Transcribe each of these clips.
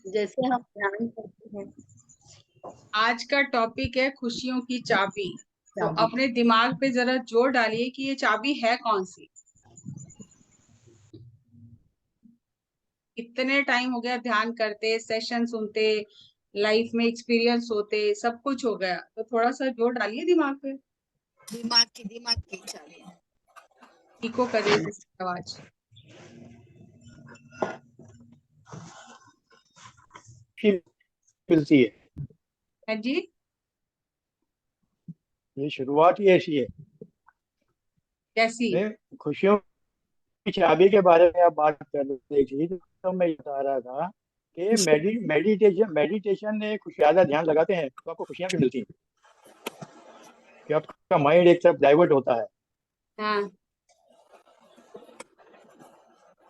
जैसे हम ध्यान करते हैं। आज का टॉपिक है खुशियों की चाबी। तो चाबी। अपने दिमाग पे जरा जोर डालिए कि ये चाबी है कौन सी। इतने टाइम हो गया ध्यान करते, सेशन सुनते, लाइफ में एक्सपीरियंस होते, सब कुछ हो गया, तो थोड़ा सा जोर डालिए दिमाग पे। दिमाग की चाबी। इको कर रही है जिसकी आवाज। खुशी मिलती है। है जी। ये शुरुआत ही ऐसी है। कैसी? खुशियों की चाबी के बारे में आप बात कर रही थी, तो मैं ये बता रहा था कि मेडिटेशन में कुछ ज्यादा ध्यान लगाते हैं तो आपको खुशियां भी मिलती हैं, कि आपका माइंड एक तरफ डाइवर्ट होता है। हाँ,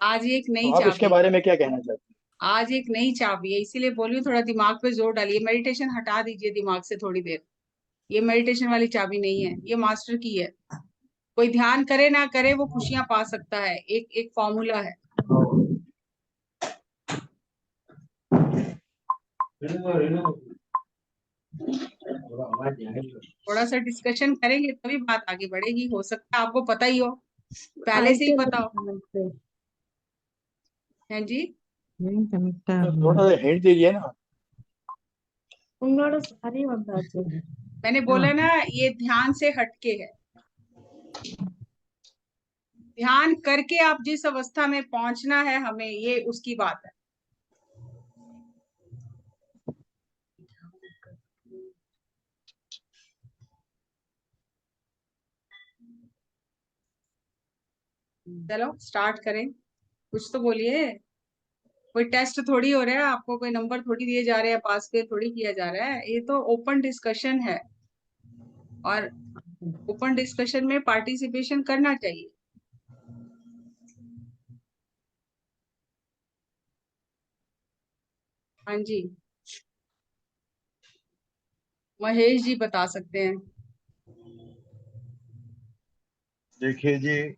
आज एक तो नई आप इसके चाबी है। बारे में क्या कहना चाहते आज एक नई चाबी है, इसीलिए बोलिए थोड़ा दिमाग पे जोर डालिए। मेडिटेशन हटा दीजिए दिमाग से थोड़ी देर। ये मेडिटेशन वाली चाबी नहीं है, ये मास्टर की है। कोई ध्यान करे ना करे वो खुशियां पा सकता है, एक एक फॉर्मूला है। थोड़ा सा डिस्कशन करेंगे तभी बात आगे बढ़ेगी। हो सकता है आपको पता ही हो, पहले से ही पता हो। है जी। हैं? तो थोड़ा सा हिंट दीजिए ना। मैंने बोला ना, ये ध्यान से हटके है। ध्यान करके आप जिस अवस्था में पहुंचना है हमें, ये उसकी बात है। चलो स्टार्ट करें। कुछ तो बोलिए। कोई टेस्ट थोड़ी हो रहा है, आपको कोई नंबर थोड़ी दिए जा रहे हैं, पास पे थोड़ी किया जा रहा है। ये तो ओपन डिस्कशन है, और ओपन डिस्कशन में पार्टिसिपेशन करना चाहिए। हाँ जी, महेश जी बता सकते हैं। देखिए जी,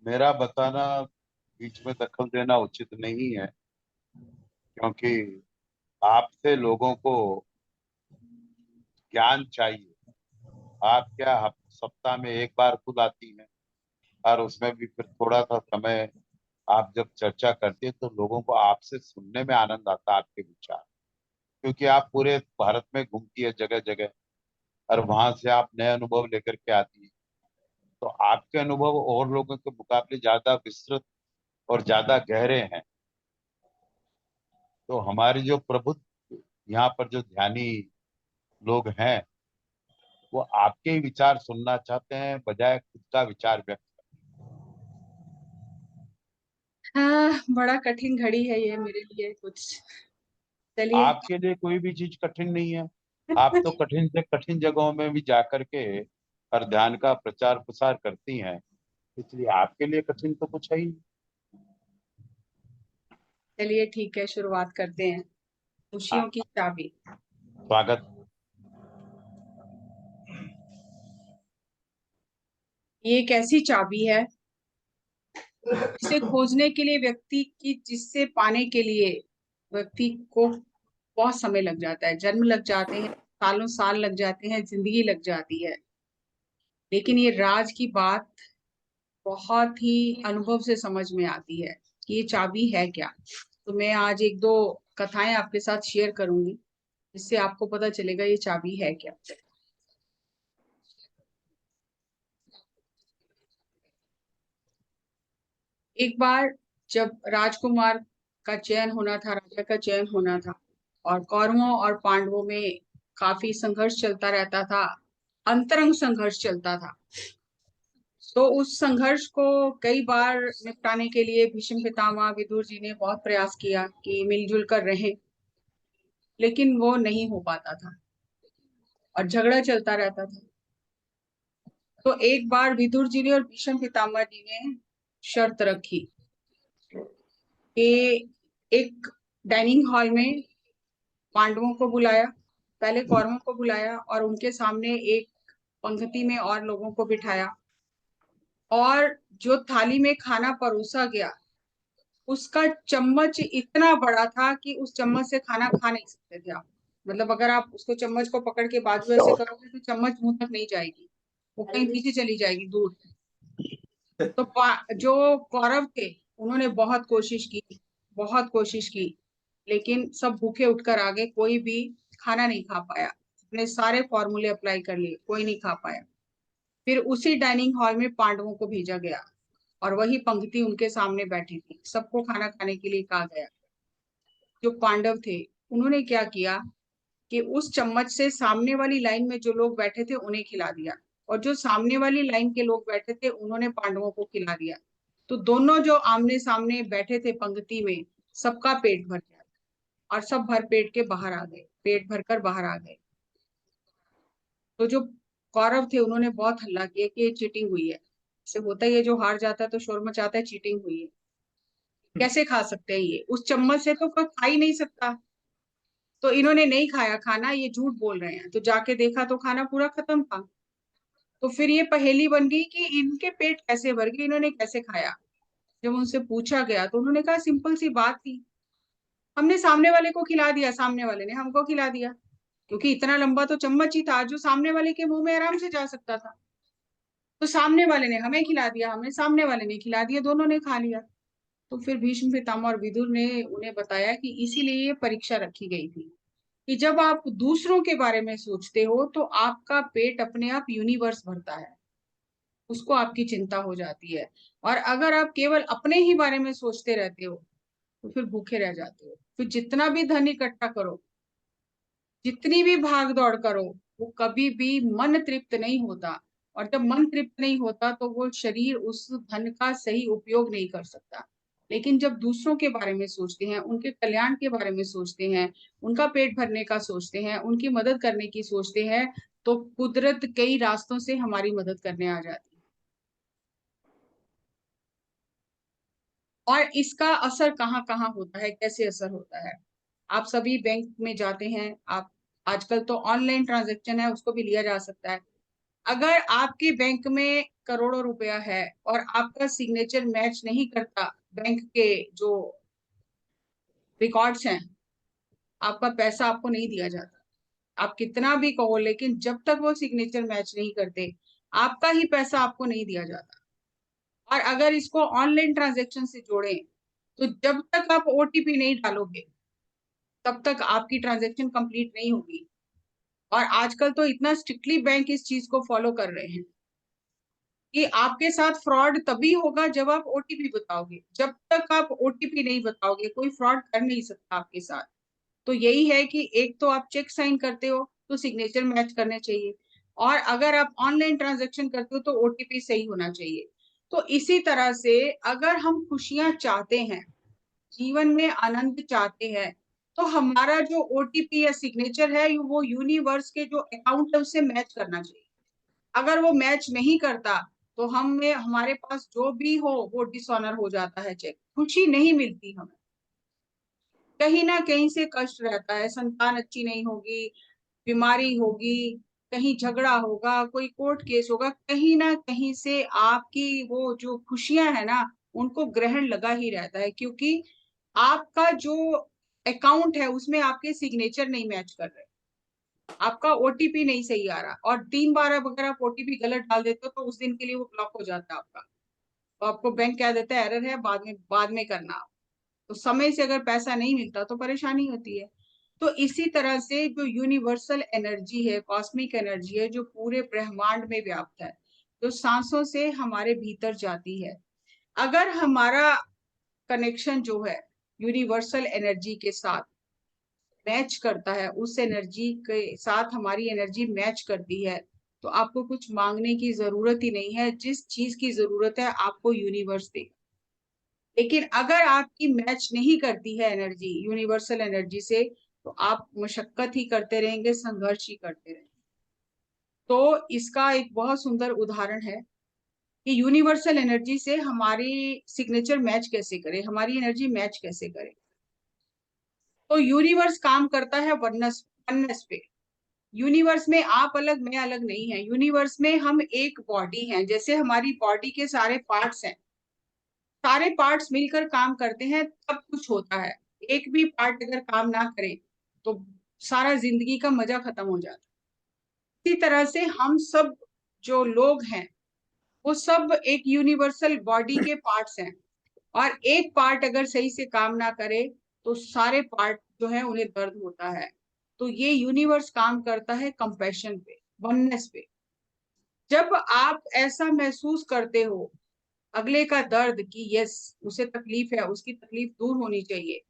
मेरा बताना बीच में दखल देना उचित नहीं है, क्योंकि आपसे लोगों को ज्ञान चाहिए। आप क्या सप्ताह में एक बार खुद आती हैं, और उसमें भी फिर थोड़ा सा समय आप जब चर्चा करती है तो लोगों को आपसे सुनने में आनंद आता है, आपके विचार। क्योंकि आप पूरे भारत में घूमती है जगह जगह, और वहां से आप नए अनुभव लेकर के आती है। तो आपके अनुभव और लोगों के मुकाबले ज्यादा विस्तृत और ज्यादा गहरे हैं। तो हमारे जो प्रबुद्ध यहाँ पर जो ध्यानी लोग हैं, वो आपके ही विचार सुनना चाहते हैं बजाय खुद का विचार व्यक्त। हाँ, बड़ा कठिन घड़ी है ये मेरे लिए कुछ। चलिए। आपके लिए कोई भी चीज कठिन नहीं है। आप तो कठिन से कठिन जगहों में भी जाकर के हर ध्यान का प्रचार प्रसार करती हैं, इसलिए आपके लिए कठिन तो कुछ है ही नहीं। चलिए ठीक है, शुरुआत करते हैं। हाँ, खुशियों की चाबी। स्वागत। ये एक ऐसी चाबी है जिसे खोजने के लिए व्यक्ति की, जिससे पाने के लिए व्यक्ति को बहुत समय लग जाता है। जन्म लग जाते हैं, सालों साल लग जाते हैं, जिंदगी लग जाती है। लेकिन ये राज की बात बहुत ही अनुभव से समझ में आती है कि ये चाबी है क्या। तो मैं आज एक दो कथाएं आपके साथ शेयर करूंगी, जिससे आपको पता चलेगा ये चाबी है क्या। एक बार जब राजकुमार का चयन होना था, राजा का चयन होना था, और कौरवों और पांडवों में काफी संघर्ष चलता रहता था, अंतरंग संघर्ष चलता था। तो उस संघर्ष को कई बार निपटाने के लिए भीष्म पितामह विदुर जी ने बहुत प्रयास किया कि मिलजुल कर रहें, लेकिन वो नहीं हो पाता था और झगड़ा चलता रहता था। तो एक बार विदुर जी ने और भीष्म पितामह जी ने शर्त रखी कि एक डाइनिंग हॉल में पांडवों को बुलाया, पहले कौरवों को बुलाया, और उनके सामने एक पंक्ति में और लोगों को बिठाया, और जो थाली में खाना परोसा गया उसका चम्मच इतना बड़ा था कि उस चम्मच से खाना खा नहीं सकते थे आप। मतलब अगर आप उसको चम्मच को पकड़ के बाजू ऐसे करोगे तो चम्मच मुंह तक नहीं जाएगी, वो कहीं पीछे चली जाएगी दूर। तो जो कौरव थे उन्होंने बहुत कोशिश की, बहुत कोशिश की, लेकिन सब भूखे उठकर आ गए, कोई भी खाना नहीं खा पाया। अपने सारे फॉर्मूले अप्लाई कर लिए, कोई नहीं खा पाया। फिर उसी डाइनिंग हॉल में पांडवों को भेजा गया और वही पंक्ति उनके सामने बैठी थी, सबको खाना खाने के लिए कहा गया। जो पांडव थे उन्होंने क्या किया कि उस चम्मच से सामने वाली लाइन में जो लोग बैठे थे उन्हें खिला दिया, और जो सामने वाली लाइन के लोग बैठे थे उन्होंने पांडवों को खिला दिया। तो दोनों जो आमने सामने बैठे थे पंक्ति में, सबका पेट भर गया और सब भर पेट के बाहर आ गए, पेट भरकर बाहर आ गए। तो जो कौरव थे उन्होंने बहुत हल्ला किया कि ये चीटिंग हुई है। इससे होता ही है, जो हार जाता है तो शोर मचाता है, चीटिंग हुई है, कैसे खा सकते हैं, ये उस चम्मच से तो कोई खा ही नहीं सकता। तो इन्होंने नहीं खाया खाना, ये झूठ बोल रहे हैं। तो जाके देखा तो खाना पूरा खत्म था। तो फिर ये पहेली बन गई कि इनके पेट कैसे भर गए, इन्होंने कैसे खाया। जब उनसे पूछा गया तो उन्होंने कहा सिंपल सी बात थी, हमने सामने वाले को खिला दिया, सामने वाले ने हमको खिला दिया, क्योंकि इतना लंबा तो चम्मच ही था जो सामने वाले के मुंह में आराम से जा सकता था। तो सामने वाले ने हमें खिला दिया, हमें सामने वाले ने खिला दिया, दोनों ने खा लिया। तो फिर भीष्म पितामह और विदुर ने उन्हें बताया कि इसीलिए ये परीक्षा रखी गई थी कि जब आप दूसरों के बारे में सोचते हो तो आपका पेट अपने आप यूनिवर्स भरता है, उसको आपकी चिंता हो जाती है। और अगर आप केवल अपने ही बारे में सोचते रहते हो तो फिर भूखे रह जाते हो। फिर जितना भी धन इकट्ठा करो, जितनी भी भाग दौड़ करो, वो कभी भी मन तृप्त नहीं होता। और जब मन तृप्त नहीं होता तो वो शरीर उस धन का सही उपयोग नहीं कर सकता। लेकिन जब दूसरों के बारे में सोचते हैं, उनके कल्याण के बारे में सोचते हैं, उनका पेट भरने का सोचते हैं, उनकी मदद करने की सोचते हैं, तो कुदरत कई रास्तों से हमारी मदद करने आ जाती है। और इसका असर कहाँ कहाँ होता है, कैसे असर होता है। आप सभी बैंक में जाते हैं, आप आजकल तो ऑनलाइन ट्रांजैक्शन है, उसको भी लिया जा सकता है। अगर आपके बैंक में करोड़ों रुपया है और आपका सिग्नेचर मैच नहीं करता बैंक के जो रिकॉर्ड्स हैं, आपका पैसा आपको नहीं दिया जाता। आप कितना भी कहो, लेकिन जब तक वो सिग्नेचर मैच नहीं करते आपका ही पैसा आपको नहीं दिया जाता। और अगर इसको ऑनलाइन ट्रांजैक्शन से जोड़ें तो जब तक आप ओटीपी नहीं डालोगे तब तक आपकी ट्रांजैक्शन कंप्लीट नहीं होगी। और आजकल तो इतना स्ट्रिक्टली बैंक इस चीज को फॉलो कर रहे हैं कि आपके साथ फ्रॉड तभी होगा जब आप ओटीपी बताओगे। जब तक आप ओटीपी नहीं बताओगे कोई फ्रॉड कर नहीं सकता आपके साथ। तो यही है कि एक तो आप चेक साइन करते हो तो सिग्नेचर मैच करने चाहिए, और अगर आप ऑनलाइन ट्रांजैक्शन करते हो तो ओटीपी सही होना चाहिए। तो इसी तरह से अगर हम खुशियां चाहते हैं, जीवन में आनंद चाहते हैं, तो हमारा जो ओटीपी या सिग्नेचर है वो यूनिवर्स के जो अकाउंट है उससे मैच करना चाहिए। अगर वो मैच नहीं करता तो हमें, हमारे पास जो भी हो वो डिसऑनर हो जाता है, चेक, खुशी नहीं मिलती हमें, कहीं ना कहीं से कष्ट रहता है। संतान अच्छी नहीं होगी, बीमारी होगी, कहीं झगड़ा होगा, कोई कोर्ट केस होगा, कहीं ना कहीं से आपकी वो जो खुशियां है ना उनको ग्रहण लगा ही रहता है, क्योंकि आपका जो अकाउंट है उसमें आपके सिग्नेचर नहीं मैच कर रहे, आपका ओटीपी नहीं सही आ रहा। और 3 बार अब अगर आप ओटीपी गलत डाल देते हो तो उस दिन के लिए वो ब्लॉक हो जाता है आपका। तो आपको बैंक कह देता है एरर है, बाद में करना। तो समय से अगर पैसा नहीं मिलता तो परेशानी होती है। तो इसी तरह से जो यूनिवर्सल एनर्जी है, कॉस्मिक एनर्जी है, जो पूरे ब्रह्मांड में व्याप्त है, जो सांसों से हमारे भीतर जाती है, अगर हमारा कनेक्शन जो है यूनिवर्सल एनर्जी के साथ मैच करता है, उस एनर्जी के साथ हमारी एनर्जी मैच करती है, तो आपको कुछ मांगने की जरूरत ही नहीं है। जिस चीज की जरूरत है आपको यूनिवर्स देगा। लेकिन अगर आपकी मैच नहीं करती है एनर्जी यूनिवर्सल एनर्जी से, तो आप मशक्कत ही करते रहेंगे, संघर्ष ही करते रहेंगे। तो इसका एक बहुत सुंदर उदाहरण है कि यूनिवर्सल एनर्जी से हमारी सिग्नेचर मैच कैसे करे, हमारी एनर्जी मैच कैसे करे। तो यूनिवर्स काम करता है वननेस पे। यूनिवर्स में आप अलग मैं अलग नहीं है। यूनिवर्स में हम एक बॉडी हैं, जैसे हमारी बॉडी के सारे पार्ट्स हैं, सारे पार्ट्स मिलकर काम करते हैं तब कुछ होता है। एक भी पार्ट अगर काम ना करे तो सारा जिंदगी का मजा खत्म हो जाता है। इसी तरह से हम सब जो लोग हैं वो सब एक यूनिवर्सल बॉडी के पार्ट्स हैं, और एक पार्ट अगर सही से काम ना करे तो सारे पार्ट जो है उन्हें दर्द होता है। तो ये यूनिवर्स काम करता है कंपैशन पे, वननेस पे। जब आप ऐसा महसूस करते हो अगले का दर्द कि यस उसे तकलीफ है, उसकी तकलीफ दूर होनी चाहिए,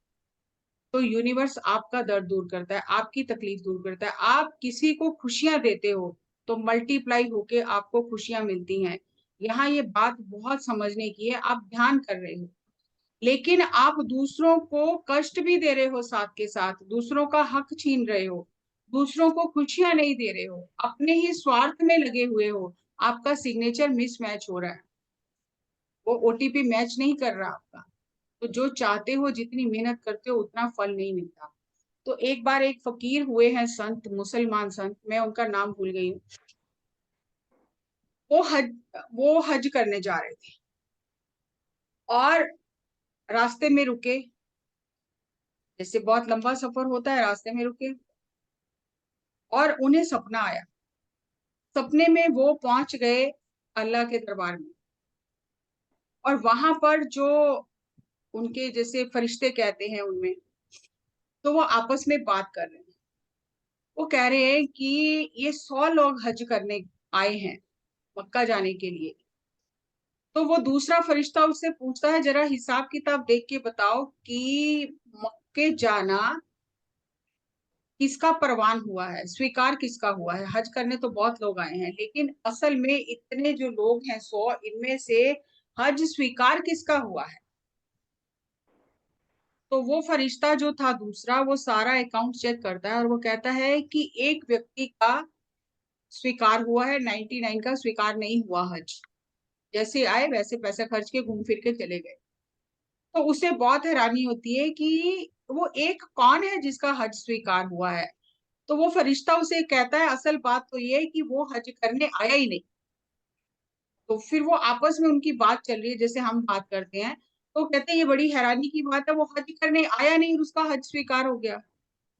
तो यूनिवर्स आपका दर्द दूर करता है, आपकी तकलीफ दूर करता है। आप किसी को खुशियां देते हो तो मल्टीप्लाई होके आपको खुशियां मिलती हैं। यहाँ ये बात बहुत समझने की है, आप ध्यान कर रहे हो लेकिन आप दूसरों को कष्ट भी दे रहे हो, साथ के साथ दूसरों का हक छीन रहे हो, दूसरों को खुशियां नहीं दे रहे हो, अपने ही स्वार्थ में लगे हुए हो। आपका सिग्नेचर मिसमैच हो रहा है, वो ओटीपी मैच नहीं कर रहा आपका। तो जो चाहते हो, जितनी मेहनत करते हो, उतना फल नहीं मिलता। तो एक बार एक फकीर हुए हैं संत, मुसलमान संत, मैं उनका नाम भूल गई हूँ। वो हज वो हज करने जा रहे थे और रास्ते में रुके, जैसे बहुत लंबा सफर होता है, रास्ते में रुके और उन्हें सपना आया। सपने में वो पहुंच गए अल्लाह के दरबार में, और वहां पर जो उनके जैसे फरिश्ते कहते हैं उनमें, तो वो आपस में बात कर रहे हैं। वो कह रहे हैं कि ये 100 लोग हज करने आए हैं मक्का जाने के लिए। तो वो दूसरा फरिश्ता उससे पूछता है, जरा हिसाब किताब देख के बताओ कि मक्के जाना किसका परवान हुआ है, स्वीकार किसका हुआ है। हज करने तो बहुत लोग आए हैं, लेकिन असल में इतने जो लोग हैं 100, इनमें से हज स्वीकार किसका हुआ है। तो वो फरिश्ता जो था दूसरा, वो सारा अकाउंट चेक करता है और वो कहता है कि एक व्यक्ति का स्वीकार हुआ है, 99 का स्वीकार नहीं हुआ हज। जैसे आए वैसे पैसा खर्च के घूम फिर के चले गए। तो उसे बहुत हैरानी होती है कि वो एक कौन है जिसका हज स्वीकार हुआ है। तो वो फरिश्ता उसे कहता है, असल बात तो ये है कि वो हज करने आया ही नहीं। तो फिर वो आपस में उनकी बात चल रही है जैसे हम बात करते हैं। तो कहते हैं ये बड़ी हैरानी की बात है, वो हज करने आया नहीं और उसका हज स्वीकार हो गया।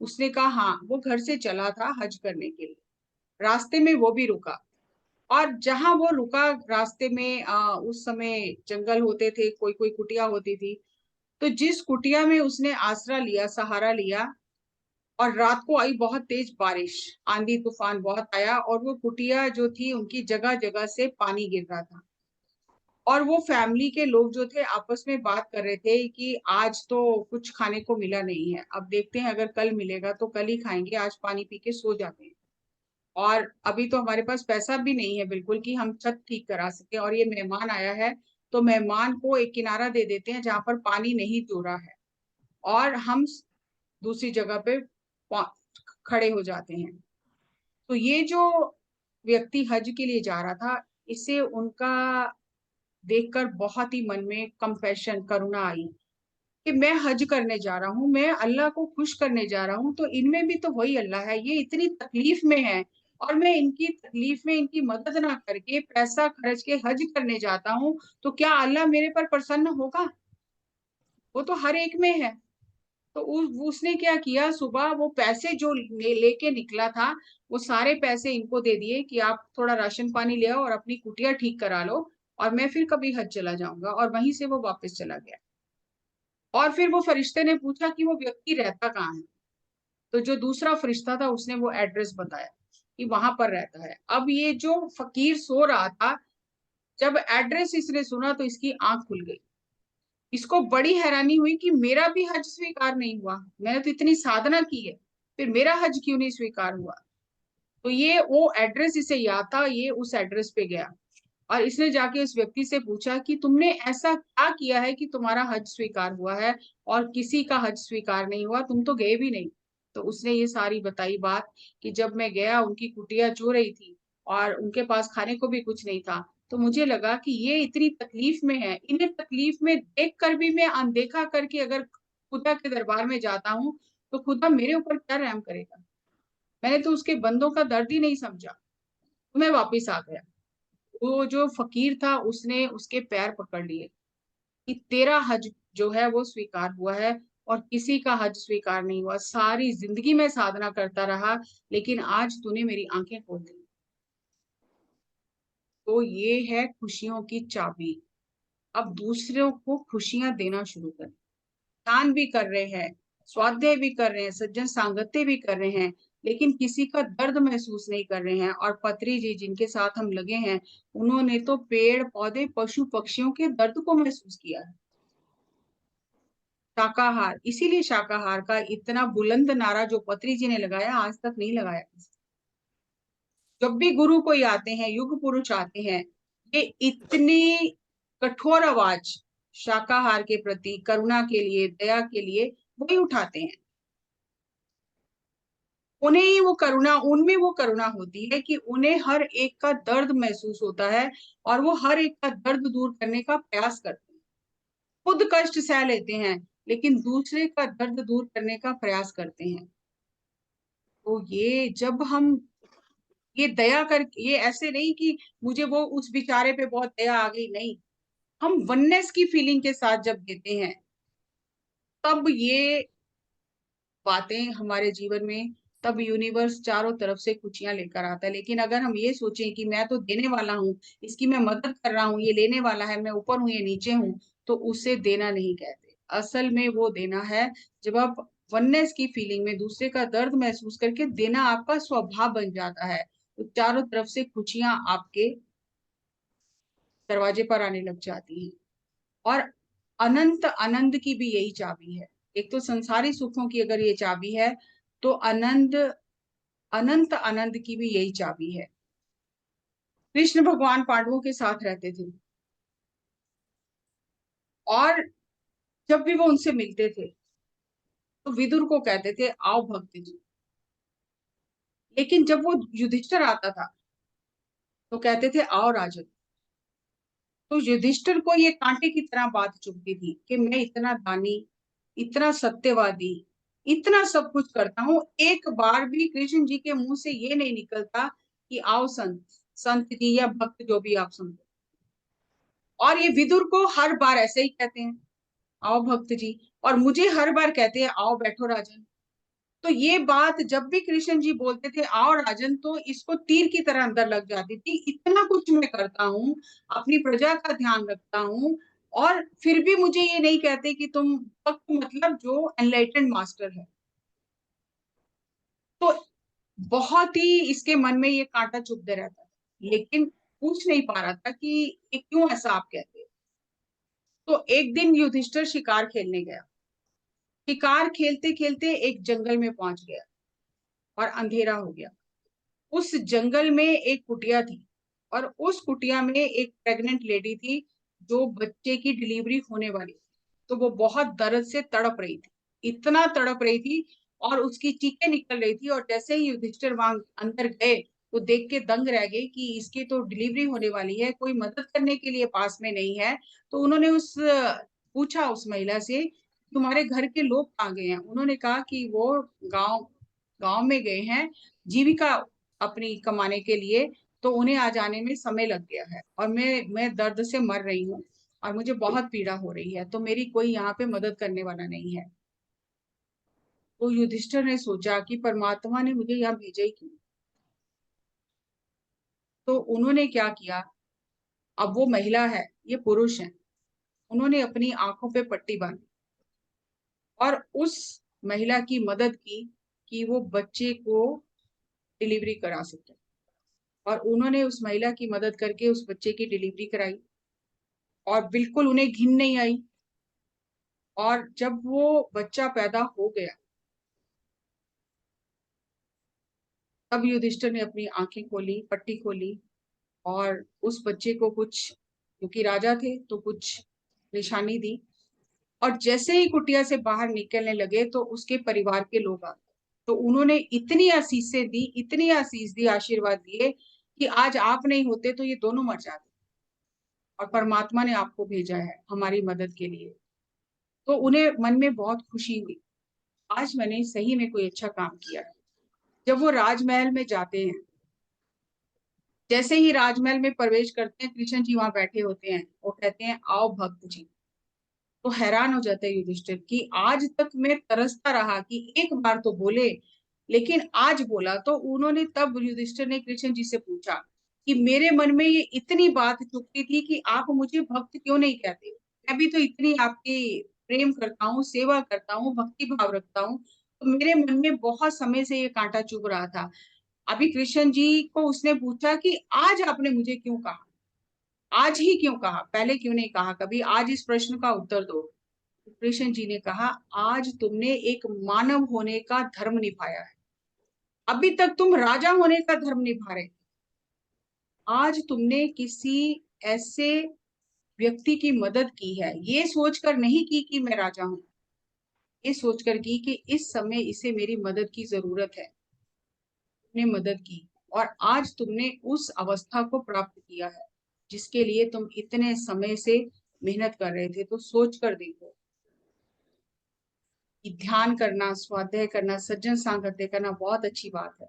उसने कहा हाँ, वो घर से चला था हज करने के लिए, रास्ते में वो भी रुका, और जहां वो रुका रास्ते में उस समय जंगल होते थे, कोई कोई कुटिया होती थी। तो जिस कुटिया में उसने आसरा लिया, सहारा लिया, और रात को आई बहुत तेज बारिश, आंधी तूफान बहुत आया, और वो कुटिया जो थी उनकी जगह जगह से पानी गिर रहा था। और वो फैमिली के लोग जो थे आपस में बात कर रहे थे कि आज तो कुछ खाने को मिला नहीं है, अब देखते हैं अगर कल मिलेगा तो कल ही खाएंगे, आज पानी पी के सो जाते हैं। और अभी तो हमारे पास पैसा भी नहीं है बिल्कुल कि हम छत ठीक करा सके, और ये मेहमान आया है तो मेहमान को एक किनारा दे देते हैं जहां पर पानी नहीं जोड़ा है, और हम दूसरी जगह पे खड़े हो जाते हैं। तो ये जो व्यक्ति हज के लिए जा रहा था, इसे उनका देखकर बहुत ही मन में कंपैशन, करुणा आई कि मैं हज करने जा रहा हूँ, मैं अल्लाह को खुश करने जा रहा हूँ, तो इनमें भी तो वही अल्लाह है, ये इतनी तकलीफ में है, और मैं इनकी तकलीफ में इनकी मदद ना करके पैसा खर्च के हज करने जाता हूँ, तो क्या अल्लाह मेरे पर प्रसन्न होगा? वो तो हर एक में है। तो उसने क्या किया, सुबह वो पैसे जो लेके निकला था, वो सारे पैसे इनको दे दिए कि आप थोड़ा राशन पानी ले आओ और अपनी कुटिया ठीक करा लो, और मैं फिर कभी हज चला जाऊंगा। और वहीं से वो वापस चला गया। और फिर वो फरिश्ते ने पूछा कि वो व्यक्ति रहता कहाँ है। तो जो दूसरा फरिश्ता था उसने वो एड्रेस बताया कि वहां पर रहता है। अब ये जो फकीर सो रहा था, जब एड्रेस इसने सुना तो इसकी आंख खुल गई। इसको बड़ी हैरानी हुई कि मेरा भी हज स्वीकार नहीं हुआ, मैंने तो इतनी साधना की है, फिर मेरा हज क्यों नहीं स्वीकार हुआ। तो ये वो एड्रेस इसे याद था, ये उस एड्रेस पे गया और इसने जाके उस व्यक्ति से पूछा कि तुमने ऐसा क्या किया है कि तुम्हारा हज स्वीकार हुआ है और किसी का हज स्वीकार नहीं हुआ, तुम तो गए भी नहीं। तो उसने ये सारी बताई बात कि जब मैं गया, उनकी कुटिया जो रही थी और उनके पास खाने को भी कुछ नहीं था, तो मुझे लगा कि ये इतनी तकलीफ में है, इन्हें तकलीफ में देख कर भी मैं अनदेखा करके अगर खुदा के दरबार में जाता हूँ तो खुदा मेरे ऊपर क्या रहम करेगा। मैंने तो उसके बंदों का दर्द ही नहीं समझा, तो मैं वापिस आ गया। वो जो फकीर था उसने उसके पैर पकड़ लिए कि तेरा हज जो है वो स्वीकार हुआ है और किसी का हज स्वीकार नहीं हुआ। सारी जिंदगी में साधना करता रहा, लेकिन आज तूने मेरी आंखें खोल दी। तो ये है खुशियों की चाबी। अब दूसरों को खुशियां देना शुरू कर, दान भी कर रहे हैं, स्वाध्याय भी कर रहे हैं, सज्जन सांगत्य भी कर रहे हैं, लेकिन किसी का दर्द महसूस नहीं कर रहे हैं। और पत्री जी जिनके साथ हम लगे हैं, उन्होंने तो पेड़ पौधे पशु पक्षियों के दर्द को महसूस किया है। शाकाहार, इसीलिए शाकाहार का इतना बुलंद नारा जो पत्री जी ने लगाया आज तक नहीं लगाया। जब भी गुरु कोई आते हैं, युग पुरुष आते हैं, ये इतनी कठोर आवाज शाकाहार के प्रति, करुणा के लिए, दया के लिए वही उठाते हैं। उन्हें ही वो करुणा, उनमें वो करुणा होती है कि उन्हें हर एक का दर्द महसूस होता है और वो हर एक का दर्द दूर करने का प्रयास करते हैं। खुद कष्ट सह लेते हैं लेकिन दूसरे का दर्द दूर करने का प्रयास करते हैं। तो ये जब हम ये दया कर, ये ऐसे नहीं कि मुझे वो उस बेचारे पे बहुत दया आ गई, नहीं, हम वननेस की फीलिंग के साथ जब देते हैं तब ये बातें हमारे जीवन में, तब यूनिवर्स चारों तरफ से खुशियां लेकर आता है। लेकिन अगर हम ये सोचें कि मैं तो देने वाला हूँ, इसकी मैं मदद कर रहा हूँ, ये लेने वाला है, मैं ऊपर हूँ ये नीचे हूँ, तो उसे देना नहीं कहते। असल में वो देना है जब आप वननेस की फीलिंग में दूसरे का दर्द महसूस करके देना आपका स्वभाव बन जाता है, तो चारों तरफ से खुशियां आपके दरवाजे पर आने लग जाती हैं। और अनंत आनंद की भी यही चाबी है। एक तो संसारी सुखों की अगर ये चाबी है, तो अनंत अनंत आनंद की भी यही चाबी है। कृष्ण भगवान पांडवों के साथ रहते थे और जब भी वो उनसे मिलते थे तो विदुर को कहते थे आओ भक्त जी, लेकिन जब वो युधिष्ठिर आता था तो कहते थे आओ राजन। तो युधिष्ठिर को ये कांटे की तरह बात चुभती थी कि मैं इतना दानी, इतना सत्यवादी, इतना सब कुछ करता हूँ, एक बार भी कृष्ण जी के मुंह से ये नहीं निकलता कि आओ संत, संत जी या भक्त जो भी आप सुनते। और ये विदुर को हर बार ऐसे ही कहते हैं आओ भक्त जी, और मुझे हर बार कहते हैं आओ बैठो राजन। तो ये बात जब भी कृष्ण जी बोलते थे आओ राजन, तो इसको तीर की तरह अंदर लग जाती थी। इतना कुछ मैं करता हूँ, अपनी प्रजा का ध्यान रखता हूँ, और फिर भी मुझे ये नहीं कहते कि तुम भक्त, मतलब जो एनलाइटेंड मास्टर है। तो बहुत ही इसके मन में ये कांटा चुभते रहता था, लेकिन पूछ नहीं पा रहा था कि ये क्यों ऐसा आप कहते हैं। तो एक दिन युधिष्ठिर शिकार खेलने गया। शिकार खेलते खेलते एक जंगल में पहुंच गया और अंधेरा हो गया। उस जंगल में एक कुटिया थी और उस कुटिया में एक प्रेग्नेंट लेडी थी जो बच्चे की डिलीवरी होने वाली थी। तो वो बहुत दर्द से तड़प रही थी, इतना तड़प रही थी और उसकी चीखें निकल रही थी। और जैसे ही युधिष्ठिर वहां अंदर गए तो देख के दंग रह गए कि इसकी तो डिलीवरी होने वाली है, कोई मदद करने के लिए पास में नहीं है। तो उन्होंने पूछा उस महिला से तुम्हारे घर के लोग कहाँ गए हैं। उन्होंने कहा कि वो गांव गांव में गए हैं जीविका अपनी कमाने के लिए, तो उन्हें आ जाने में समय लग गया है और मैं दर्द से मर रही हूँ और मुझे बहुत पीड़ा हो रही है, तो मेरी कोई यहाँ पे मदद करने वाला नहीं है। तो युधिष्ठिर ने सोचा कि परमात्मा ने मुझे यहाँ भेजा ही क्यों। तो उन्होंने क्या किया, अब वो महिला है, ये पुरुष है, उन्होंने अपनी आंखों पे पट्टी बांधी और उस महिला की मदद की कि वो बच्चे को डिलीवरी करा सके। और उन्होंने उस महिला की मदद करके उस बच्चे की डिलीवरी कराई और बिल्कुल उन्हें घिन नहीं आई। और जब वो बच्चा पैदा हो गया तब युधिष्ठिर ने अपनी आंखें खोली, पट्टी खोली और उस बच्चे को कुछ, क्योंकि राजा थे तो कुछ निशानी दी। और जैसे ही कुटिया से बाहर निकलने लगे तो उसके परिवार के लोग आ गए। तो उन्होंने इतनी आशीषें दी, इतनी आशीष दी, आशीर्वाद दिए कि आज आप नहीं होते तो ये दोनों मर जाते और परमात्मा ने आपको भेजा है हमारी मदद के लिए। तो उन्हें मन में बहुत खुशी हुई, आज मैंने सही में कोई अच्छा काम किया है। जब वो राजमहल में जाते हैं, जैसे ही राजमहल में प्रवेश करते हैं, कृष्ण जी वहां बैठे होते हैं, वो कहते हैं आओ भक्त जी। तो हैरान हो जाता है युधिष्ठिर कि आज तक मैं तरसता रहा कि एक बार तो बोले, लेकिन आज बोला। तो उन्होंने तब युधिष्ठिर ने कृष्ण जी से पूछा कि मेरे मन में ये इतनी बात चुभती थी कि आप मुझे भक्त क्यों नहीं कहते, मैं भी तो इतनी आपकी प्रेम करता हूँ, सेवा करता हूँ, भक्ति भाव रखता हूँ। तो मेरे मन में बहुत समय से ये कांटा चुभ रहा था। अभी कृष्ण जी को उसने पूछा कि आज आपने मुझे क्यों कहा, आज ही क्यों कहा, पहले क्यों नहीं कहा कभी, आज इस प्रश्न का उत्तर दो। कृष्ण जी ने कहा आज तुमने एक मानव होने का धर्म निभाया है, अभी तक तुम राजा होने का धर्म निभा रहे थे, आज तुमने किसी ऐसे व्यक्ति की मदद की है, ये सोचकर नहीं की कि मैं राजा हूं, ये सोचकर की कि इस समय इसे मेरी मदद की जरूरत है, तुमने मदद की। और आज तुमने उस अवस्था को प्राप्त किया है जिसके लिए तुम इतने समय से मेहनत कर रहे थे। तो सोच कर देखो कि ध्यान करना, स्वाध्याय करना, सज्जन सांगत्य करना बहुत अच्छी बात है,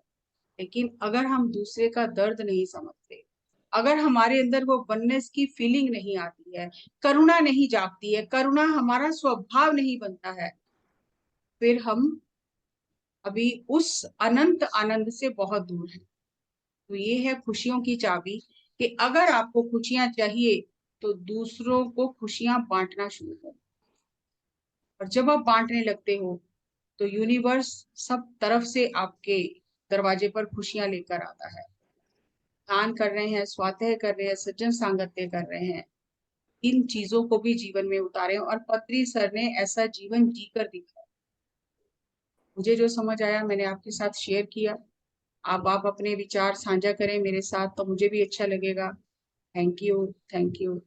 लेकिन अगर हम दूसरे का दर्द नहीं समझते, अगर हमारे अंदर वो वननेस की फीलिंग नहीं आती है, करुणा नहीं जागती है, करुणा हमारा स्वभाव नहीं बनता है, फिर हम अभी उस अनंत आनंद से बहुत दूर हैं। तो ये है खुशियों की चाबी कि अगर आपको खुशियां चाहिए तो दूसरों को खुशियां बांटना शुरू करो। और जब आप बांटने लगते हो तो यूनिवर्स सब तरफ से आपके दरवाजे पर खुशियां लेकर आता है। ध्यान कर रहे हैं, स्वाध्याय कर रहे हैं, सज्जन सांगत्य कर रहे हैं, इन चीजों को भी जीवन में उतारे। और पत्री सर ने ऐसा जीवन जीकर दिखाया। मुझे जो समझ आया मैंने आपके साथ शेयर किया। आप अपने विचार साझा करें मेरे साथ तो मुझे भी अच्छा लगेगा। Thank you, thank you.